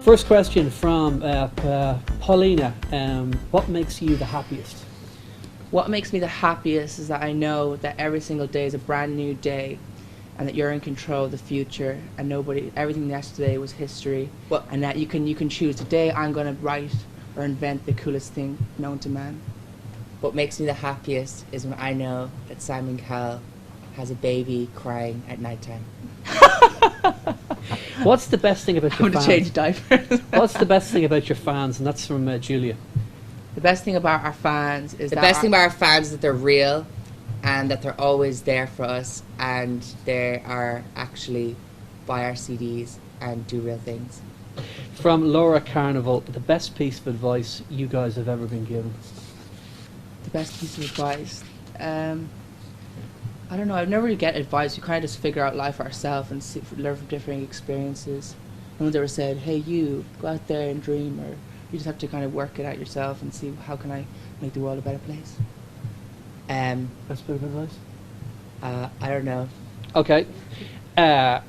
First question from Paulina. What makes you the happiest? What makes me the happiest is that I know that every single day is a brand new day, and that you're in control of the future, and everything yesterday was history. And that you can choose today. I'm going to write or invent the coolest thing known to man. What makes me the happiest is when I know that Simon Cowell has a baby crying at nighttime. What's the best thing about your fans? I'm going to change diapers. What's the best thing about your fans? And that's from Julia. The best thing about our fans is that they're real, and that they're always there for us, and they are actually buy our CDs and do real things. From Laura Carnival, the best piece of advice you guys have ever been given? The best piece of advice? I don't know, I've never really get advice. We kind of just figure out life ourselves and learn from different experiences. No one's ever said, hey, you, go out there and dream, or you just have to kind of work it out yourself and see how can I make the world a better place. Best bit of advice? I don't know. Okay.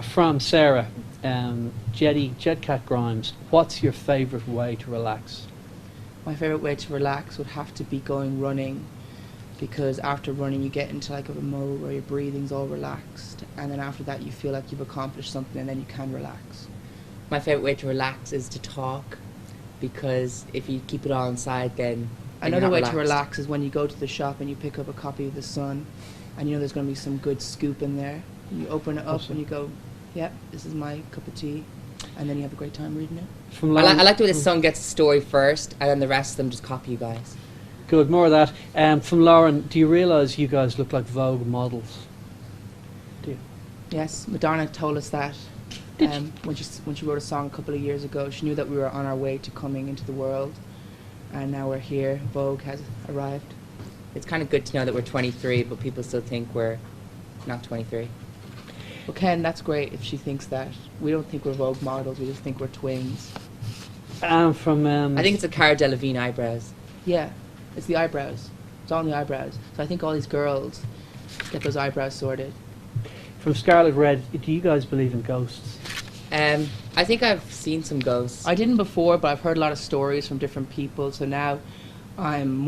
From Sarah, Jedcat Grimes, what's your favourite way to relax? My favourite way to relax would have to be going running, because after running you get into like a mode where your breathing's all relaxed, and then after that you feel like you've accomplished something, and then you can relax. My favourite way to relax is to talk, because if you keep it all inside, then another way to relax is when you go to the shop and you pick up a copy of The Sun, and you know there's going to be some good scoop in there, and you open it up and you go, yeah, this is my cup of tea, and then you have a great time reading it. I like the way The Sun gets the story first, and then the rest of them just copy you guys. Good, more of that. From Lauren, do you realise you guys look like Vogue models? Do you? Yes, Madonna told us that when she wrote a song a couple of years ago. She knew that we were on our way to coming into the world, and now we're here. Vogue has arrived. It's kind of good to know that we're 23, but people still think we're not 23. Well, Ken, that's great if she thinks that. We don't think we're Vogue models, we just think we're twins. I think it's the Cara Delevingne eyebrows. Yeah, it's the eyebrows. It's all in the eyebrows. So I think all these girls get those eyebrows sorted. From Scarlet Red, do you guys believe in ghosts? I think I've seen some ghosts. I didn't before, but I've heard a lot of stories from different people, so now I'm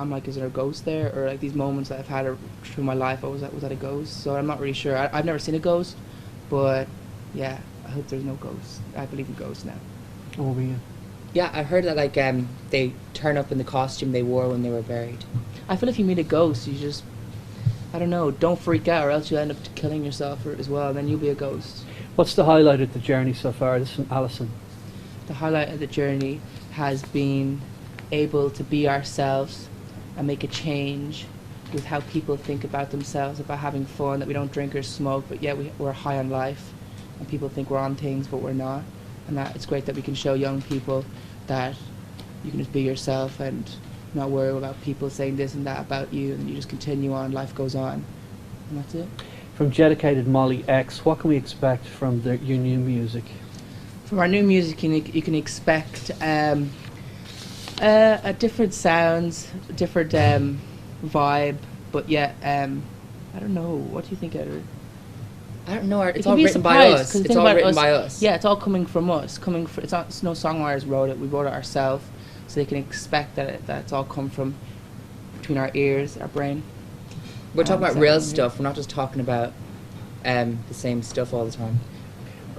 like, is there a ghost there? Or like these moments that I've had through my life, was that a ghost? So I'm not really sure. I've never seen a ghost, but yeah, I hope there's no ghosts. I believe in ghosts now. Oh, yeah. Yeah, I heard that like they turn up in the costume they wore when they were buried. I feel if you meet a ghost, you just, I don't know, don't freak out, or else you'll end up killing yourself as well, and then you'll be a ghost. What's the highlight of the journey so far? This is from Alison. The highlight of the journey has been able to be ourselves and make a change with how people think about themselves, about having fun, that we don't drink or smoke, but yet we're high on life, and people think we're on things, but we're not. And that it's great that we can show young people that you can just be yourself and not worry about people saying this and that about you, and you just continue on, life goes on, and that's it. From Dedicated Molly X, what can we expect from your new music? From our new music, you can expect a different sounds, different vibe, but yet, I don't know, what do you think, Edward? I don't know, it's all written by us. It's all written by us. Yeah, it's all coming from us. It's no songwriters wrote it, we wrote it ourselves, so they can expect that it's all come from between our ears, our brain. We're talking about real stuff, we're not just talking about the same stuff all the time.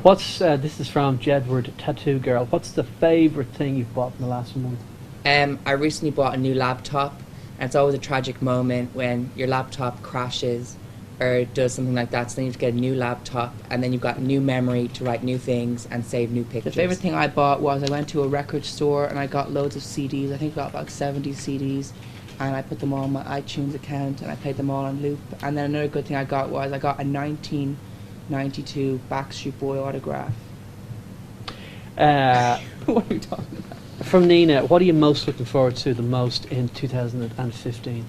This is from Jedward, Tattoo Girl. What's the favourite thing you've bought in the last month? I recently bought a new laptop, and it's always a tragic moment when your laptop crashes or does something like that, so then you have to get a new laptop, and then you've got new memory to write new things and save new pictures. The favourite thing I bought was I went to a record store and I got loads of CDs. I think I got about 70 CDs, and I put them all on my iTunes account and I played them all on loop. And then another good thing I got was I got a 1992 Backstreet Boy autograph. What are you talking about? From Nina, what are you most looking forward to the most in 2015?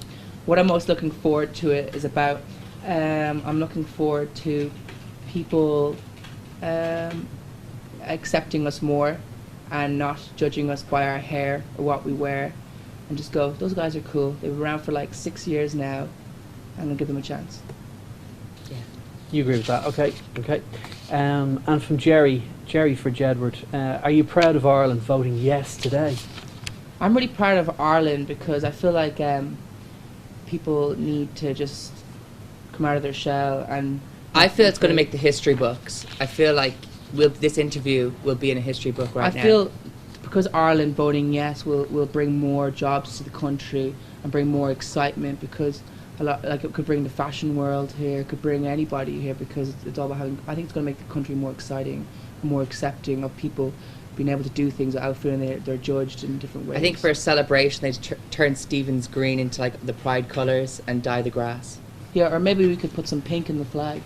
What I'm most looking forward to it is about, I'm looking forward to people accepting us more and not judging us by our hair or what we wear, and just go, those guys are cool, they've been around for like 6 years now, and I'll give them a chance. Yeah. You agree with that? Okay. And from Jerry, Jerry for Jedward. Are you proud of Ireland voting yes today? I'm really proud of Ireland because I feel like people need to just come out of their shell. And I feel it's going to make the history books. I feel like this interview will be in a history book right now. I feel because Ireland voting yes will bring more jobs to the country and bring more excitement, because a lot, like, it could bring the fashion world here, it could bring anybody here, because it's all about having, I think it's going to make the country more exciting, more accepting of people being able to do things without feeling they're judged in different ways. I think for a celebration they turn Stephen's green into like the pride colours and dye the grass. Yeah, or maybe we could put some pink in the flag.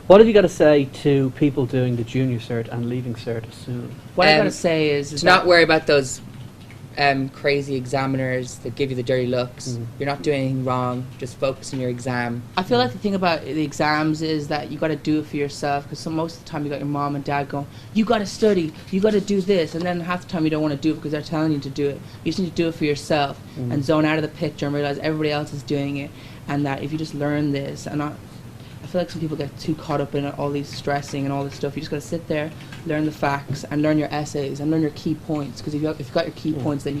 What have you got to say to people doing the junior cert and leaving cert soon? What I got to say is to not worry about those crazy examiners that give you the dirty looks. You're not doing anything wrong, just focus on your exam. I feel like the thing about the exams is that you got to do it for yourself, because most of the time you got your mom and dad going, you got to study, you got to do this, and then half the time you don't want to do it because they're telling you to do it. You just need to do it for yourself and zone out of the picture and realize everybody else is doing it, and that if you just learn this, and I feel like some people get too caught up in all these stressing and all this stuff. You just got to sit there, learn the facts, and learn your essays and learn your key points. Because if you've got your key points, then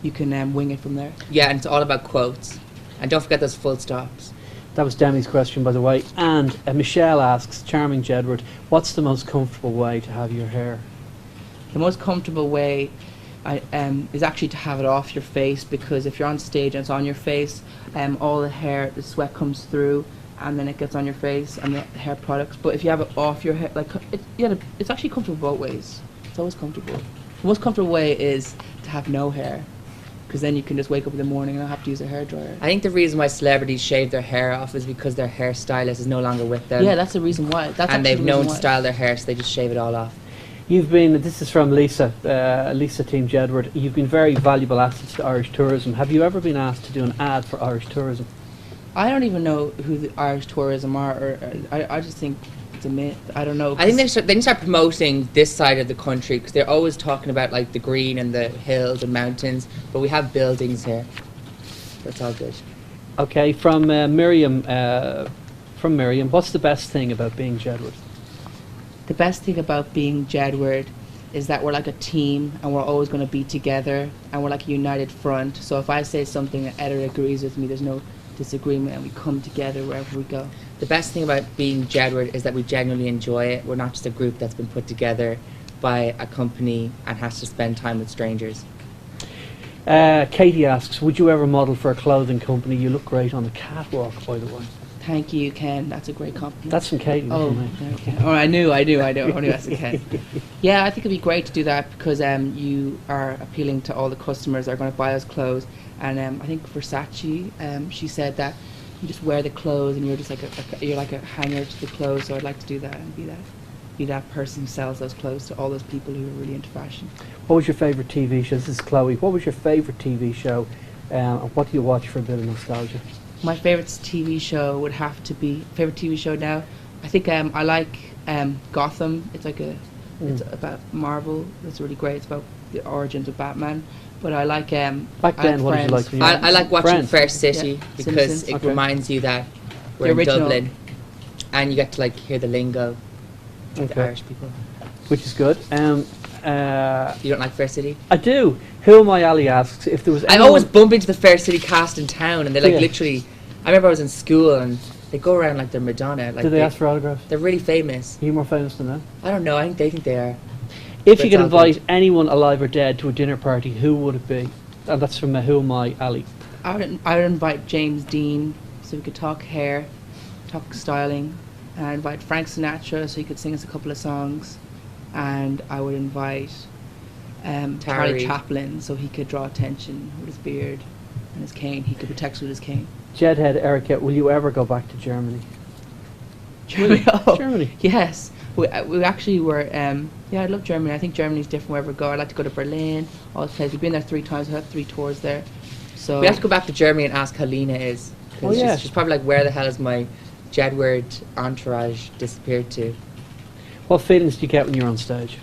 you can wing it from there. Yeah, and it's all about quotes, and don't forget those full stops. That was Demi's question, by the way. And Michelle asks, charming Jedward, what's the most comfortable way to have your hair? The most comfortable way is actually to have it off your face, because if you're on stage and it's on your face, all the hair, the sweat comes through, and then it gets on your face and the hair products. But if you have it off your hair, like it's actually comfortable both ways. It's always comfortable. The most comfortable way is to have no hair, because then you can just wake up in the morning and not have to use a hairdryer. I think the reason why celebrities shave their hair off is because their hairstylist is no longer with them. Yeah, that's the reason why. And they've known to style their hair, so they just shave it all off. You've been, this is from Lisa, Lisa Team Jedward, you've been very valuable assets to Irish tourism. Have you ever been asked to do an ad for Irish tourism? I don't even know who the Irish tourism are, or I just think it's a myth. I don't know. I think they need to start promoting this side of the country, because they're always talking about like the green and the hills and mountains, but we have buildings here. That's all good. Okay, from Miriam, what's the best thing about being Jedward? The best thing about being Jedward is that we're like a team, and we're always going to be together, and we're like a united front. So if I say something that editor agrees with me, there's no disagreement, and we come together wherever we go. The best thing about being Jedward is that we genuinely enjoy it. We're not just a group that's been put together by a company and has to spend time with strangers. Katie asks, would you ever model for a clothing company? You look great on the catwalk, by the way. Thank you, Ken. That's a great compliment. That's from Katie. Oh, okay. Oh, I knew. Only that's Ken. Yeah, I think it'd be great to do that, because you are appealing to all the customers that are going to buy us clothes. And I think Versace, she said that you just wear the clothes and you're just like you're like a hanger to the clothes. So I'd like to do that and be that person who sells those clothes to all those people who are really into fashion. What was your favourite TV show? This is Chloe. What was your favourite TV show? And what do you watch for a bit of nostalgia? My favourite TV show would have to be favorite TV show now. I think I like Gotham. It's like it's about Marvel. It's really great. It's about the origins of Batman. But I like back then. What did you like? I like watching Friends. Fair City, Yeah. because Simpsons. it Okay. reminds you that we're The in original. Dublin, and you get to like hear the lingo of the Okay. Irish people. Which is good. You don't like Fair City? I do. Who am I? Ali asks if there was. I anyone- always bump into the Fair City cast in town, and they like Yeah. literally. I remember I was in school, and they go around like they're Madonna. Like Do they ask for autographs? They're really famous. Are you more famous than them? I don't know. I think they think they are. If But you it's could all invite good. anyone alive or dead to a dinner party, who would it be? And that's from Who Am I, Ali. I would invite James Dean so we could talk hair, talk styling, and I'd invite Frank Sinatra so he could sing us a couple of songs, and I would invite Charlie Tari. Chaplin so he could draw attention with his beard and his cane. He could protect us with his cane. Jedhead Erica, will you ever go back to Germany? Germany. Oh, Germany. yes. We actually were, yeah, I love Germany. I think Germany's different wherever we go. I'd like to go to Berlin, all those places. We've been there 3 times. We've had 3 tours there. So We have to go back to Germany and ask how Lena is. 'Cause Oh, yeah. she's probably like, where the hell is my Jedward entourage disappeared to? What feelings do you get when you're on stage?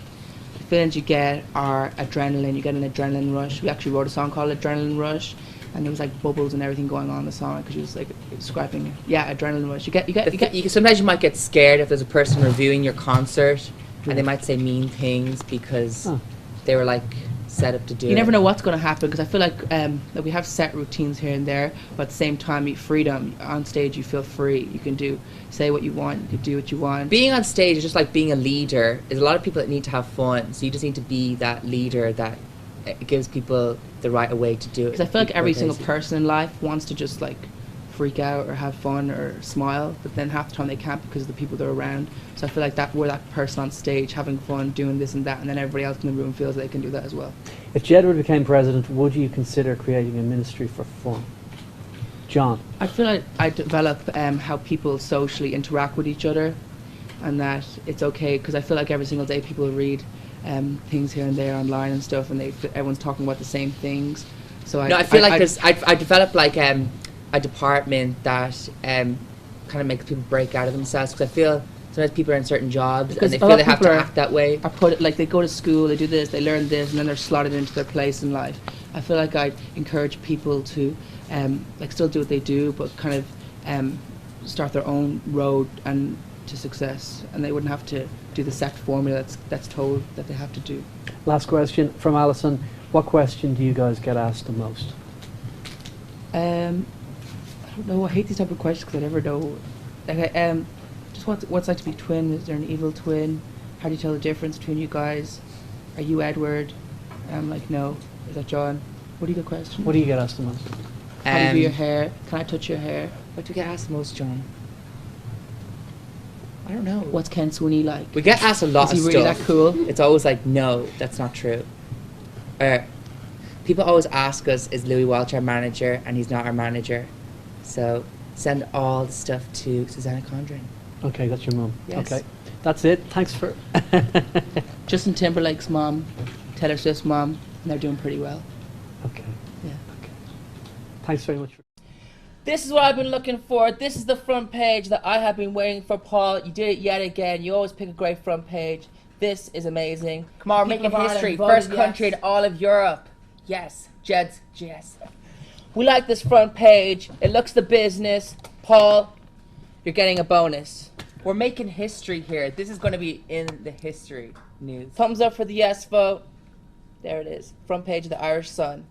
the feelings you get are adrenaline. You get an adrenaline rush. We actually wrote a song called Adrenaline Rush, and there was like bubbles and everything going on in the song because she was like describing, yeah, adrenaline rush. You get. Sometimes you might get scared if there's a person reviewing your concert and they might say mean things because they were like set up to do it. You never know what's going to happen, because I feel like that we have set routines here and there, but at the same time, you freedom on stage. You feel free. You can say what you want. You can do what you want. Being on stage is just like being a leader. There's a lot of people that need to have fun, so you just need to be that leader that gives people the right way to do it. Because I feel like every single person in life wants to just like freak out or have fun or smile, but then half the time they can't because of the people they're around. So I feel like we're that person on stage having fun, doing this and that, and then everybody else in the room feels they can do that as well. If Jedward became president, would you consider creating a ministry for fun? John? I feel like I develop how people socially interact with each other, and that it's okay, because I feel like every single day people read things here and there online and stuff, and everyone's talking about the same things. So I feel like I developed like a department that kind of makes people break out of themselves, because I feel sometimes people are in certain jobs and they feel they have to act that way. They go to school, they do this, they learn this, and then they're slotted into their place in life. I feel like I encourage people to still do what they do, but kind of start their own road and to success, and they wouldn't have to do the set formula that's told that they have to do. Last question from Alison. What question do you guys get asked the most? I don't know. I hate these type of questions because I never know. Just what's it like to be twin? Is there an evil twin? How do you tell the difference between you guys? Are you Edward? I'm like, no. Is that John? What do you get questions? What do you get asked the most? How do you do your hair? Can I touch your hair? What do we get asked most, John? I don't know. What's Ken Sweeney like? We get asked a lot of stuff. Is he really that cool? It's always like, no, that's not true. People always ask us, is Louis Welch our manager? And he's not our manager. So send all the stuff to Susanna Condren. Okay, that's your mum. Yes. Okay, that's it. Thanks for... Justin Timberlake's mom, Taylor Swift's mom, and they're doing pretty well. Okay. Yeah. Okay. Thanks very much. This is what I've been looking for. This is the front page that I have been waiting for, Paul. You did it yet again. You always pick a great front page. This is amazing. Come on, we're People making of history. Ireland First voted country yes. in all of Europe. Yes. Jeds, yes. We like this front page. It looks the business. Paul, you're getting a bonus. We're making history here. This is going to be in the history news. Thumbs up for the yes vote. There it is. Front page of the Irish Sun.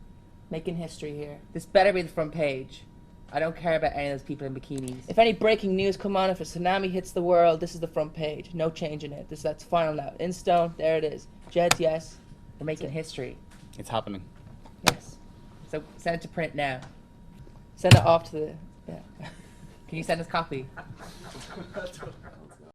Making history here. This better be the front page. I don't care about any of those people in bikinis. If any breaking news come on, if a tsunami hits the world, this is the front page. No changing it. That's final now. In stone. There it is. Jeds, yes. We're making history. It's happening. Yes. So send it to print now. Send it off to the... Yeah. Can you send us copy?